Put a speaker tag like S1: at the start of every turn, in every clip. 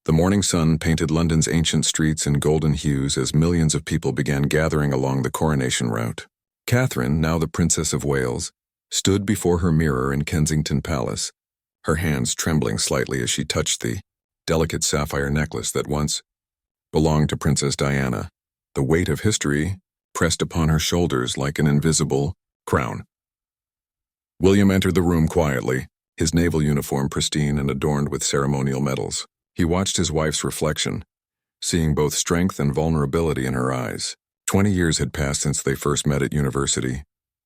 S1: The morning sun painted London's ancient streets in golden hues as millions of people began gathering along the coronation route. Catherine, now the Princess of Wales, stood before her mirror in Kensington Palace, her hands trembling slightly as she touched the delicate sapphire necklace that once belonged to Princess Diana. The weight of history pressed upon her shoulders like an invisible crown. William entered the room quietly, his naval uniform pristine and adorned with ceremonial medals. He watched his wife's reflection, seeing both strength and vulnerability in her eyes. 20 years had passed since they first met at university,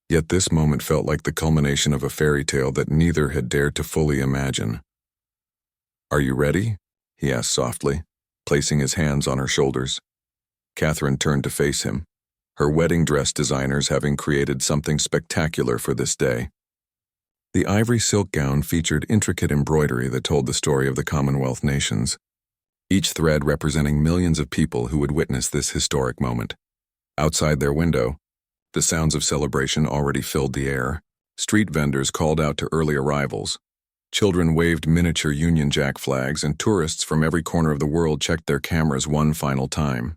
S1: yet this moment felt like the culmination of a fairy tale that neither had dared to fully imagine. "Are you ready?" he asked softly, placing his hands on her shoulders. Catherine turned to face him, her wedding dress designers having created something spectacular for this day. The ivory silk gown featured intricate embroidery that told the story of the Commonwealth nations, each thread representing millions of people who would witness this historic moment. Outside their window, the sounds of celebration already filled the air. Street vendors called out to early arrivals. Children waved miniature Union Jack flags, and tourists from every corner of the world checked their cameras one final time.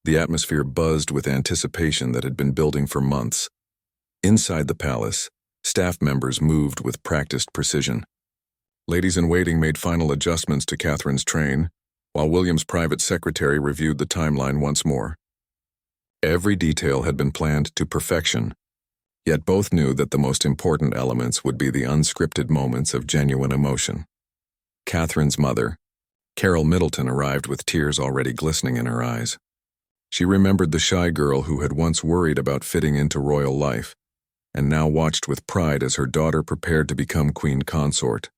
S1: The atmosphere buzzed with anticipation that had been building for months. Inside the palace, staff members moved with practiced precision. Ladies-in-waiting made final adjustments to Catherine's train, while William's private secretary reviewed the timeline once more. Every detail had been planned to perfection, yet both knew that the most important elements would be the unscripted moments of genuine emotion. Catherine's mother, Carol Middleton, arrived with tears already glistening in her eyes. She remembered the shy girl who had once worried about fitting into royal life, and now watched with pride as her daughter prepared to become queen consort.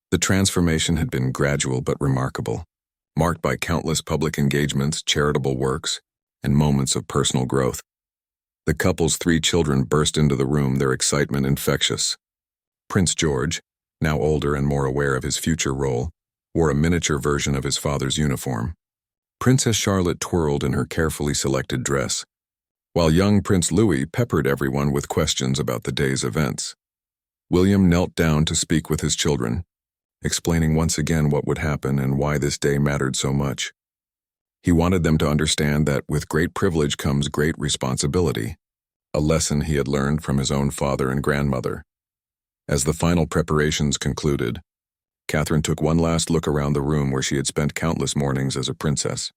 S1: The transformation had been gradual but remarkable, marked by countless public engagements, charitable works, and moments of personal growth. The couple's 3 children burst into the room, their excitement infectious. Prince George, now older and more aware of his future role, wore a miniature version of his father's uniform. Princess Charlotte twirled in her carefully selected dress, while young Prince Louis peppered everyone with questions about the day's events. William knelt down to speak with his children, explaining once again what would happen and why this day mattered so much. He wanted them to understand that with great privilege comes great responsibility, a lesson he had learned from his own father and grandmother. As the final preparations concluded, Catherine took one last look around the room where she had spent countless mornings as a princess.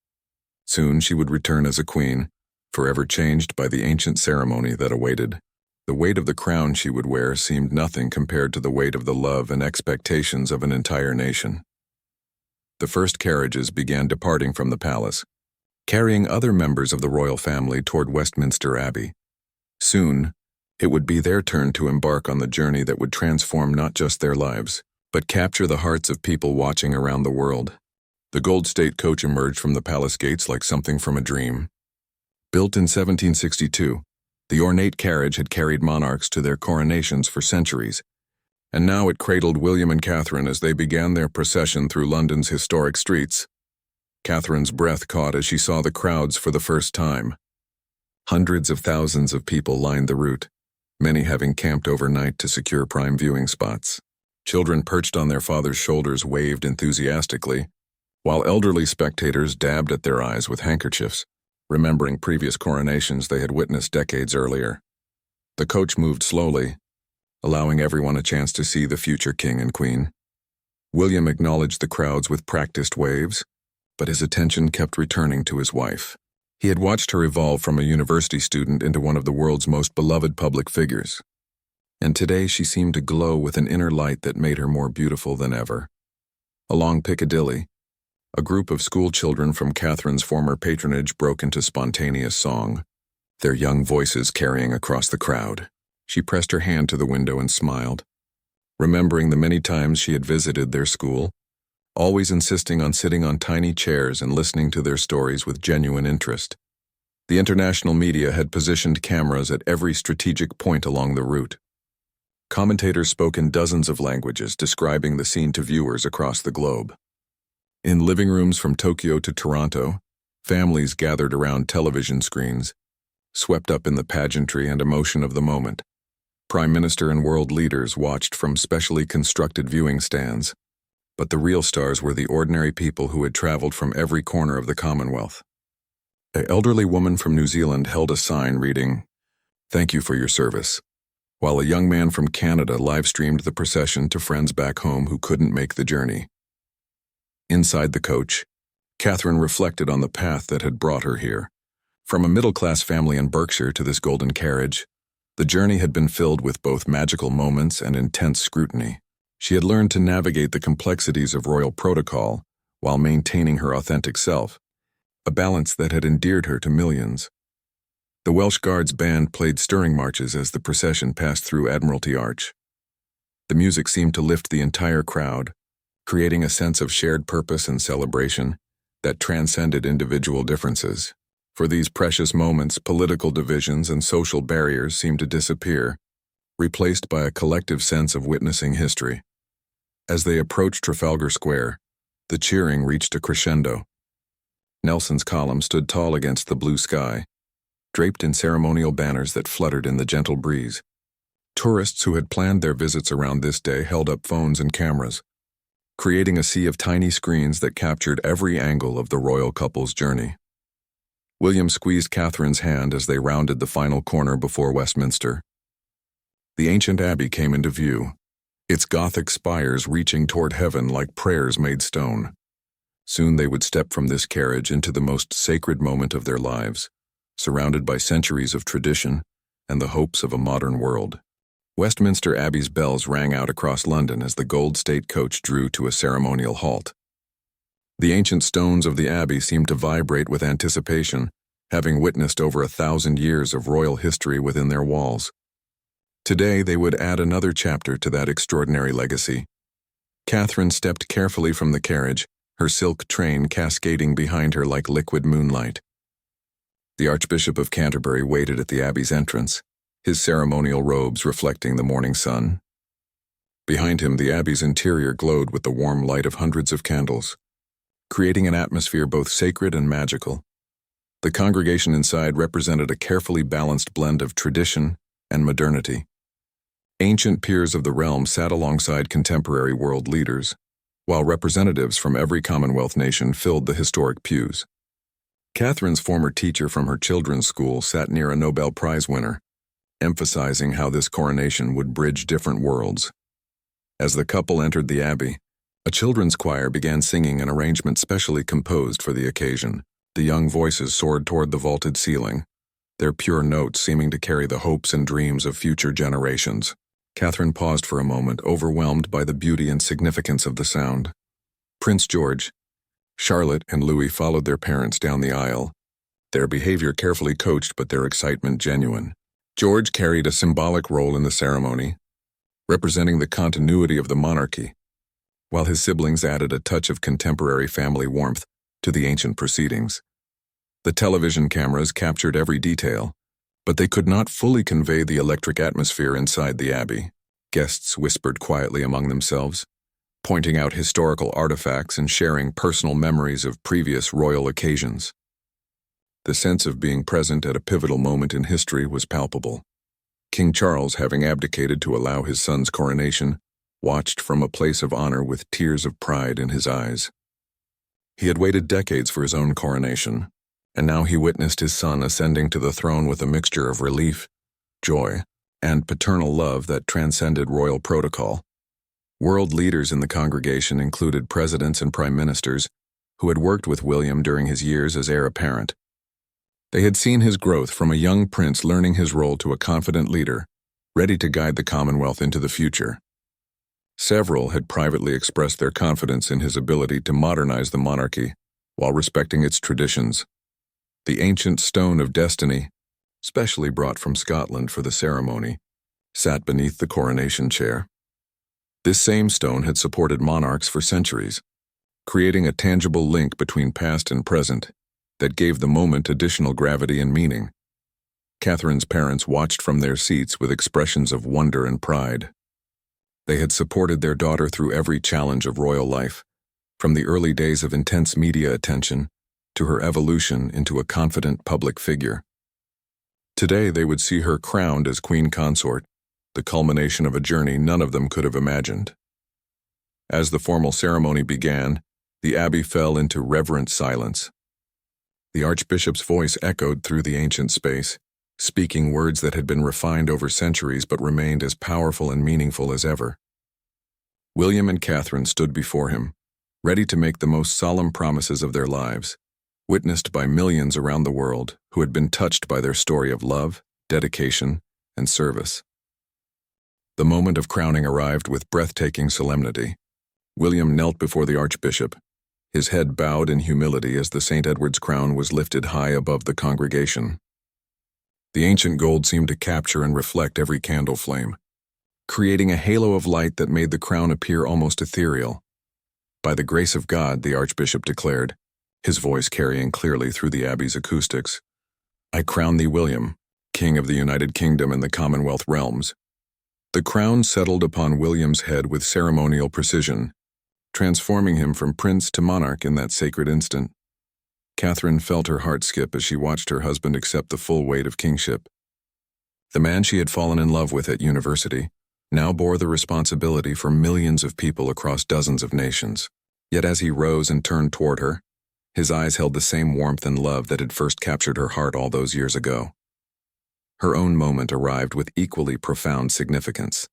S1: Soon she would return as a queen, forever changed by the ancient ceremony that awaited. The weight of the crown she would wear seemed nothing compared to the weight of the love and expectations of an entire nation. The first carriages began departing from the palace, carrying other members of the royal family toward Westminster Abbey. Soon, it would be their turn to embark on the journey that would transform not just their lives, but capture the hearts of people watching around the world. The gold state coach emerged from the palace gates like something from a dream. Built in 1762, the ornate carriage had carried monarchs to their coronations for centuries, and now it cradled William and Catherine as they began their procession through London's historic streets. Catherine's breath caught as she saw the crowds for the first time. Hundreds of thousands of people lined the route, many having camped overnight to secure prime viewing spots. Children perched on their father's shoulders waved enthusiastically, while elderly spectators dabbed at their eyes with handkerchiefs, remembering previous coronations they had witnessed decades earlier. The coach moved slowly, allowing everyone a chance to see the future king and queen. William acknowledged the crowds with practiced waves, but his attention kept returning to his wife. He had watched her evolve from a university student into one of the world's most beloved public figures, and today she seemed to glow with an inner light that made her more beautiful than ever. Along Piccadilly, a group of school children from Catherine's former patronage broke into spontaneous song, their young voices carrying across the crowd. She pressed her hand to the window and smiled, remembering the many times she had visited their school, always insisting on sitting on tiny chairs and listening to their stories with genuine interest. The international media had positioned cameras at every strategic point along the route. Commentators spoke in dozens of languages, describing the scene to viewers across the globe. In living rooms from Tokyo to Toronto, families gathered around television screens, swept up in the pageantry and emotion of the moment. Prime Minister and world leaders watched from specially constructed viewing stands, But the real stars were the ordinary people who had traveled from every corner of the Commonwealth. An elderly woman from New Zealand held a sign reading, "Thank you for your service," while a young man from Canada live-streamed the procession to friends back home who couldn't make the journey. Inside the coach, Catherine reflected on the path that had brought her here. From a middle-class family in Berkshire to this golden carriage, the journey had been filled with both magical moments and intense scrutiny. She had learned to navigate the complexities of royal protocol while maintaining her authentic self, a balance that had endeared her to millions. The Welsh Guards band played stirring marches as the procession passed through Admiralty Arch. The music seemed to lift the entire crowd, creating a sense of shared purpose and celebration that transcended individual differences. For these precious moments, political divisions and social barriers seemed to disappear, replaced by a collective sense of witnessing history. As they approached Trafalgar Square, the cheering reached a crescendo. Nelson's column stood tall against the blue sky, draped in ceremonial banners that fluttered in the gentle breeze. Tourists who had planned their visits around this day held up phones and cameras, creating a sea of tiny screens that captured every angle of the royal couple's journey. William squeezed Catherine's hand as they rounded the final corner before Westminster. The ancient abbey came into view, its Gothic spires reaching toward heaven like prayers made stone. Soon they would step from this carriage into the most sacred moment of their lives, surrounded by centuries of tradition and the hopes of a modern world. Westminster Abbey's bells rang out across London as the gold state coach drew to a ceremonial halt. The ancient stones of the abbey seemed to vibrate with anticipation, having witnessed over 1,000 years of royal history within their walls. Today they would add another chapter to that extraordinary legacy. Catherine stepped carefully from the carriage, her silk train cascading behind her like liquid moonlight. The Archbishop of Canterbury waited at the abbey's entrance, his ceremonial robes reflecting the morning sun. Behind him, the abbey's interior glowed with the warm light of hundreds of candles, creating an atmosphere both sacred and magical. The congregation inside represented a carefully balanced blend of tradition and modernity. Ancient peers of the realm sat alongside contemporary world leaders, while representatives from every Commonwealth nation filled the historic pews. Catherine's former teacher from her children's school sat near a Nobel Prize winner, emphasizing how this coronation would bridge different worlds. As the couple entered the abbey, a children's choir began singing an arrangement specially composed for the occasion. The young voices soared toward the vaulted ceiling, their pure notes seeming to carry the hopes and dreams of future generations. Catherine paused for a moment, overwhelmed by the beauty and significance of the sound. Prince George, Charlotte, and Louis followed their parents down the aisle, their behavior carefully coached but their excitement genuine. George carried a symbolic role in the ceremony, representing the continuity of the monarchy, while his siblings added a touch of contemporary family warmth to the ancient proceedings. The television cameras captured every detail, but they could not fully convey the electric atmosphere inside the abbey. Guests whispered quietly among themselves, pointing out historical artifacts and sharing personal memories of previous royal occasions. The sense of being present at a pivotal moment in history was palpable. King Charles, having abdicated to allow his son's coronation, watched from a place of honor with tears of pride in his eyes. He had waited decades for his own coronation, and now he witnessed his son ascending to the throne with a mixture of relief, joy, and paternal love that transcended royal protocol. World leaders in the congregation included presidents and prime ministers who had worked with William during his years as heir apparent. They had seen his growth from a young prince learning his role to a confident leader, ready to guide the Commonwealth into the future. Several had privately expressed their confidence in his ability to modernize the monarchy while respecting its traditions. The ancient stone of destiny, specially brought from Scotland for the ceremony, sat beneath the coronation chair. This same stone had supported monarchs for centuries, creating a tangible link between past and present that gave the moment additional gravity and meaning. Catherine's parents watched from their seats with expressions of wonder and pride. They had supported their daughter through every challenge of royal life, from the early days of intense media attention to her evolution into a confident public figure. Today they would see her crowned as queen consort, the culmination of a journey none of them could have imagined. As the formal ceremony began, the abbey fell into reverent silence. The archbishop's voice echoed through the ancient space, speaking words that had been refined over centuries but remained as powerful and meaningful as ever. William and Catherine stood before him, ready to make the most solemn promises of their lives, witnessed by millions around the world who had been touched by their story of love, dedication, and service. The moment of crowning arrived with breathtaking solemnity. William knelt before the archbishop, his head bowed in humility as the St. Edward's crown was lifted high above the congregation. The ancient gold seemed to capture and reflect every candle flame, creating a halo of light that made the crown appear almost ethereal. "By the grace of God," the archbishop declared, his voice carrying clearly through the abbey's acoustics, "I crown thee, William, King of the United Kingdom and the Commonwealth realms." The crown settled upon William's head with ceremonial precision, transforming him from prince to monarch in that sacred instant. Catherine felt her heart skip as she watched her husband accept the full weight of kingship. The man she had fallen in love with at university now bore the responsibility for millions of people across dozens of nations. Yet as he rose and turned toward her, his eyes held the same warmth and love that had first captured her heart all those years ago. Her own moment arrived with equally profound significance.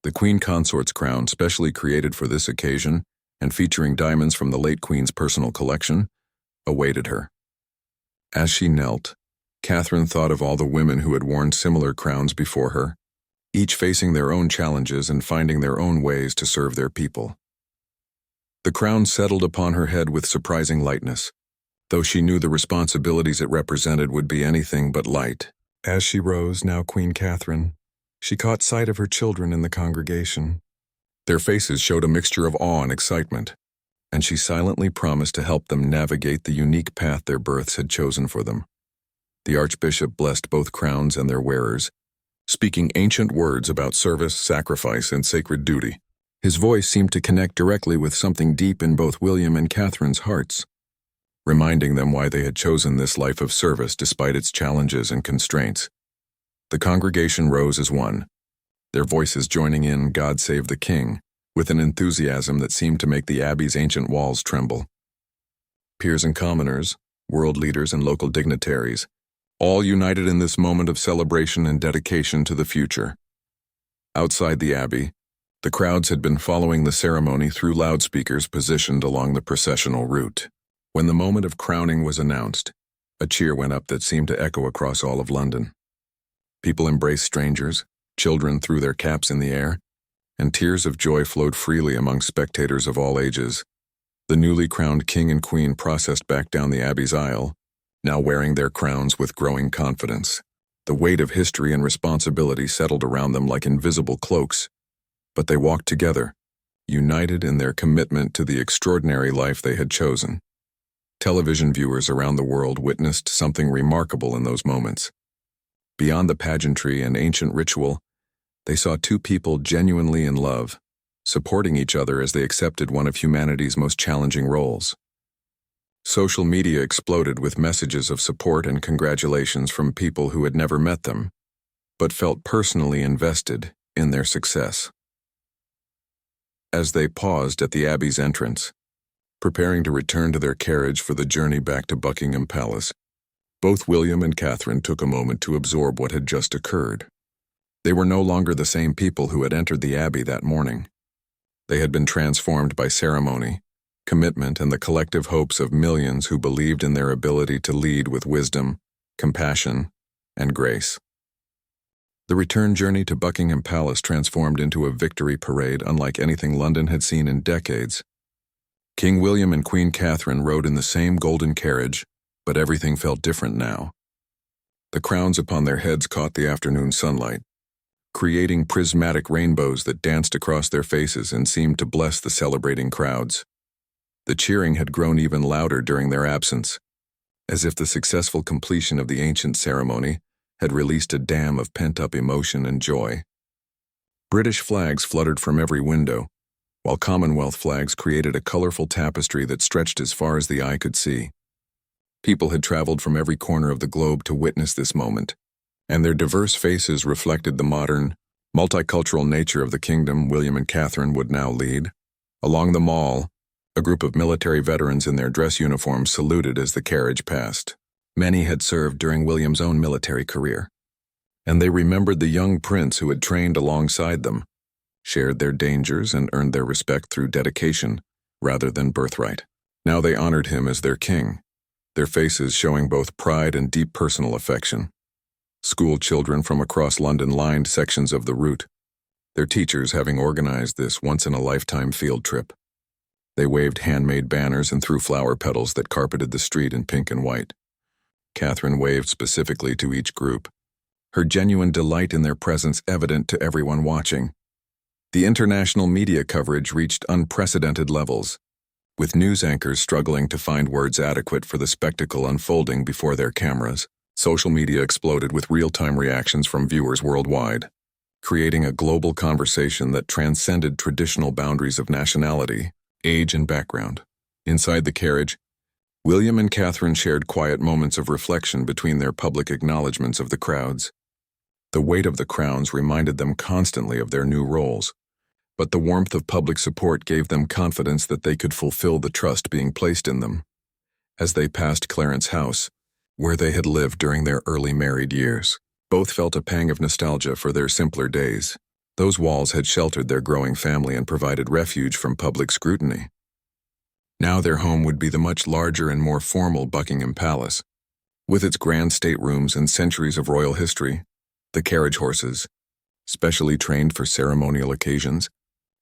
S1: The Queen Consort's crown, specially created for this occasion and featuring diamonds from the late Queen's personal collection, awaited her. As she knelt, Catherine thought of all the women who had worn similar crowns before her, each facing their own challenges and finding their own ways to serve their people. The crown settled upon her head with surprising lightness, though she knew the responsibilities it represented would be anything but light. As she rose, now Queen Catherine, she caught sight of her children in the congregation. Their faces showed a mixture of awe and excitement, and she silently promised to help them navigate the unique path their births had chosen for them. The archbishop blessed both crowns and their wearers, speaking ancient words about service, sacrifice, and sacred duty. His voice seemed to connect directly with something deep in both William and Catherine's hearts, reminding them why they had chosen this life of service despite its challenges and constraints. The congregation rose as one, their voices joining in "God Save the King" with an enthusiasm that seemed to make the abbey's ancient walls tremble. Peers and commoners, world leaders and local dignitaries, all united in this moment of celebration and dedication to the future. Outside the abbey, the crowds had been following the ceremony through loudspeakers positioned along the processional route. When the moment of crowning was announced, a cheer went up that seemed to echo across all of London. People embraced strangers, children threw their caps in the air, and tears of joy flowed freely among spectators of all ages. The newly crowned king and queen processed back down the abbey's aisle, now wearing their crowns with growing confidence. The weight of history and responsibility settled around them like invisible cloaks, but they walked together, united in their commitment to the extraordinary life they had chosen. Television viewers around the world witnessed something remarkable in those moments. Beyond the pageantry and ancient ritual, they saw two people genuinely in love, supporting each other as they accepted one of humanity's most challenging roles. Social media exploded with messages of support and congratulations from people who had never met them, but felt personally invested in their success. As they paused at the abbey's entrance, preparing to return to their carriage for the journey back to Buckingham Palace, both William and Catherine took a moment to absorb what had just occurred. They were no longer the same people who had entered the abbey that morning. They had been transformed by ceremony, commitment, and the collective hopes of millions who believed in their ability to lead with wisdom, compassion, and grace. The return journey to Buckingham Palace transformed into a victory parade unlike anything London had seen in decades. King William and Queen Catherine rode in the same golden carriage, but everything felt different now. The crowns upon their heads caught the afternoon sunlight, creating prismatic rainbows that danced across their faces and seemed to bless the celebrating crowds. The cheering had grown even louder during their absence, as if the successful completion of the ancient ceremony had released a dam of pent-up emotion and joy. British flags fluttered from every window, while Commonwealth flags created a colorful tapestry that stretched as far as the eye could see. People had traveled from every corner of the globe to witness this moment, and their diverse faces reflected the modern, Multicultural nature of the kingdom William and Catherine would now lead. Along the mall, a group of military veterans in their dress uniforms saluted as the carriage passed. Many had served during William's own military career, and they remembered the young prince who had trained alongside them, shared their dangers, and earned their respect through dedication rather than birthright. Now they honored him as their king, their faces showing both pride and deep personal affection. School children from across London lined sections of the route, their teachers having organized this once-in-a-lifetime field trip. They waved handmade banners and threw flower petals that carpeted the street in pink and white. Catherine waved specifically to each group, her genuine delight in their presence evident to everyone watching. The international media coverage reached unprecedented levels, with news anchors struggling to find words adequate for the spectacle unfolding before their cameras. Social media exploded with real-time reactions from viewers worldwide, creating a global conversation that transcended traditional boundaries of nationality, age, and background. Inside the carriage, William and Catherine shared quiet moments of reflection between their public acknowledgments of the crowds. The weight of the crowns reminded them constantly of their new roles, but the warmth of public support gave them confidence that they could fulfill the trust being placed in them. As they passed Clarence House, where they had lived during their early married years, both felt a pang of nostalgia for their simpler days. Those walls had sheltered their growing family and provided refuge from public scrutiny. Now their home would be the much larger and more formal Buckingham Palace. With its grand staterooms and centuries of royal history, the carriage horses, specially trained for ceremonial occasions,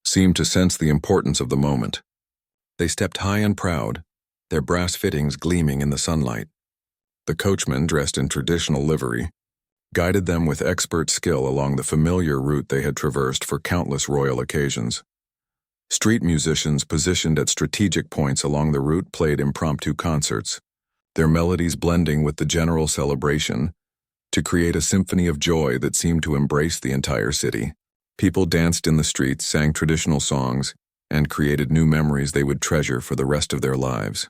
S1: seemed to sense the importance of the moment. They stepped high and proud, their brass fittings gleaming in the sunlight. The coachman, dressed in traditional livery, guided them with expert skill along the familiar route they had traversed for countless royal occasions. Street musicians positioned at strategic points along the route played impromptu concerts, their melodies blending with the general celebration to create a symphony of joy that seemed to embrace the entire city. People danced in the streets, sang traditional songs, and created new memories they would treasure for the rest of their lives.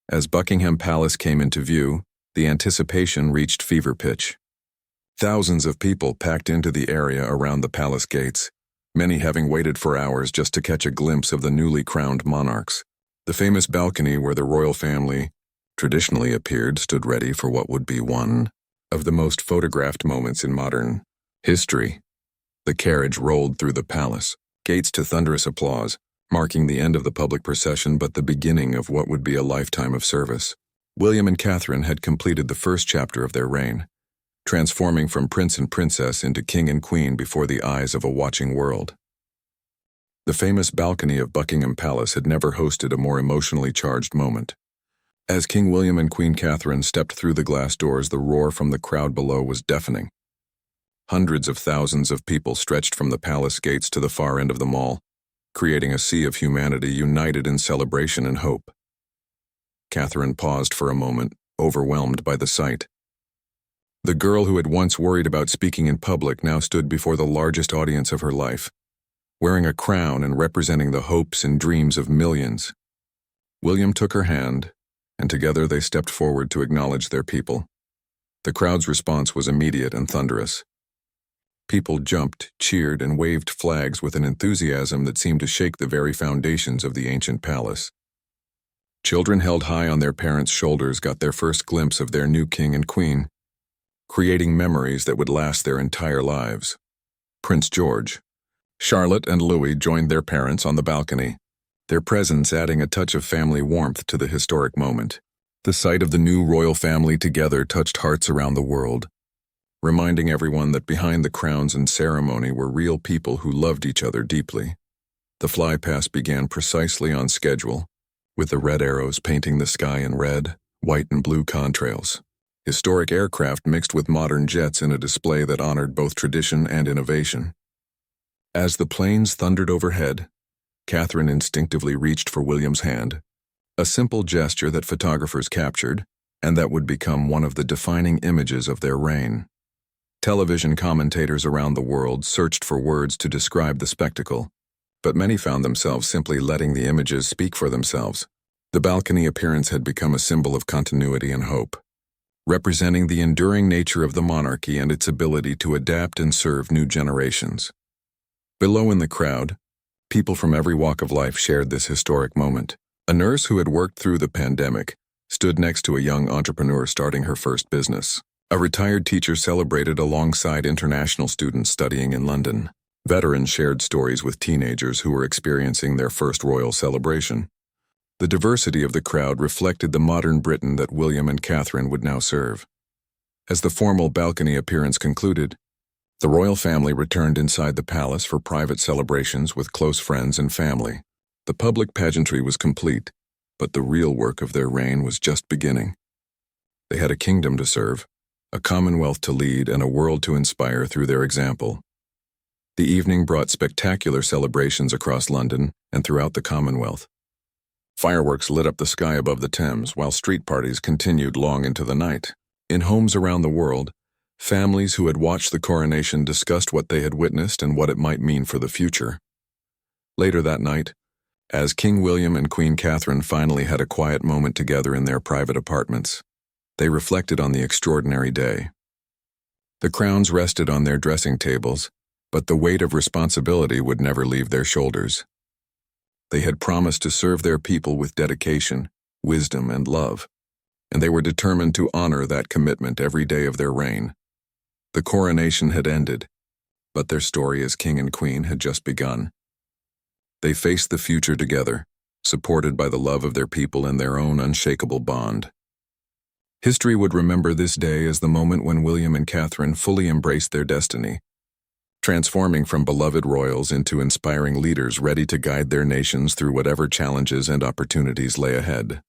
S1: As Buckingham Palace came into view, the anticipation reached fever pitch. Thousands of people packed into the area around the palace gates, many having waited for hours just to catch a glimpse of the newly crowned monarchs. The famous balcony where the royal family traditionally appeared stood ready for what would be one of the most photographed moments in modern history. The carriage rolled through the palace, gates to thunderous applause, marking the end of the public procession but the beginning of what would be a lifetime of service. William and Catherine had completed the first chapter of their reign, transforming from prince and princess into king and queen before the eyes of a watching world. The famous balcony of Buckingham Palace had never hosted a more emotionally charged moment. As King William and Queen Catherine stepped through the glass doors, the roar from the crowd below was deafening. Hundreds of thousands of people stretched from the palace gates to the far end of the mall, creating a sea of humanity united in celebration and hope. Catherine paused for a moment, overwhelmed by the sight. The girl who had once worried about speaking in public now stood before the largest audience of her life, wearing a crown and representing the hopes and dreams of millions. William took her hand, and together they stepped forward to acknowledge their people. The crowd's response was immediate and thunderous. People jumped, cheered, and waved flags with an enthusiasm that seemed to shake the very foundations of the ancient palace. Children held high on their parents' shoulders got their first glimpse of their new king and queen, creating memories that would last their entire lives. Prince George, Charlotte, and Louis joined their parents on the balcony, their presence adding a touch of family warmth to the historic moment. The sight of the new royal family together touched hearts around the world, reminding everyone that behind the crowns and ceremony were real people who loved each other deeply. The flypast began precisely on schedule, with the red arrows painting the sky in red, white, and blue contrails. Historic aircraft mixed with modern jets in a display that honored both tradition and innovation. As the planes thundered overhead, Catherine instinctively reached for William's hand, a simple gesture that photographers captured, and that would become one of the defining images of their reign. Television commentators around the world searched for words to describe the spectacle, but many found themselves simply letting the images speak for themselves. The balcony appearance had become a symbol of continuity and hope. representing the enduring nature of the monarchy and its ability to adapt and serve new generations. Below in the crowd, people from every walk of life shared this historic moment. A nurse who had worked through the pandemic stood next to a young entrepreneur starting her first business. A retired teacher celebrated alongside international students studying in London. Veterans shared stories with teenagers who were experiencing their first royal celebration. The diversity of the crowd reflected the modern Britain that William and Catherine would now serve. As the formal balcony appearance concluded, the royal family returned inside the palace for private celebrations with close friends and family. The public pageantry was complete, but the real work of their reign was just beginning. They had a kingdom to serve, a commonwealth to lead, and a world to inspire through their example. The evening brought spectacular celebrations across London and throughout the Commonwealth. Fireworks lit up the sky above the Thames, while street parties continued long into the night. In homes around the world, families who had watched the coronation discussed what they had witnessed and what it might mean for the future. Later that night, as King William and Queen Catherine finally had a quiet moment together in their private apartments, they reflected on the extraordinary day. The crowns rested on their dressing tables, but the weight of responsibility would never leave their shoulders. They had promised to serve their people with dedication, wisdom, and love, and they were determined to honor that commitment every day of their reign. The coronation had ended, but their story as king and queen had just begun. They faced the future together, supported by the love of their people and their own unshakable bond. History would remember this day as the moment when William and Catherine fully embraced their destiny, transforming from beloved royals into inspiring leaders ready to guide their nations through whatever challenges and opportunities lay ahead.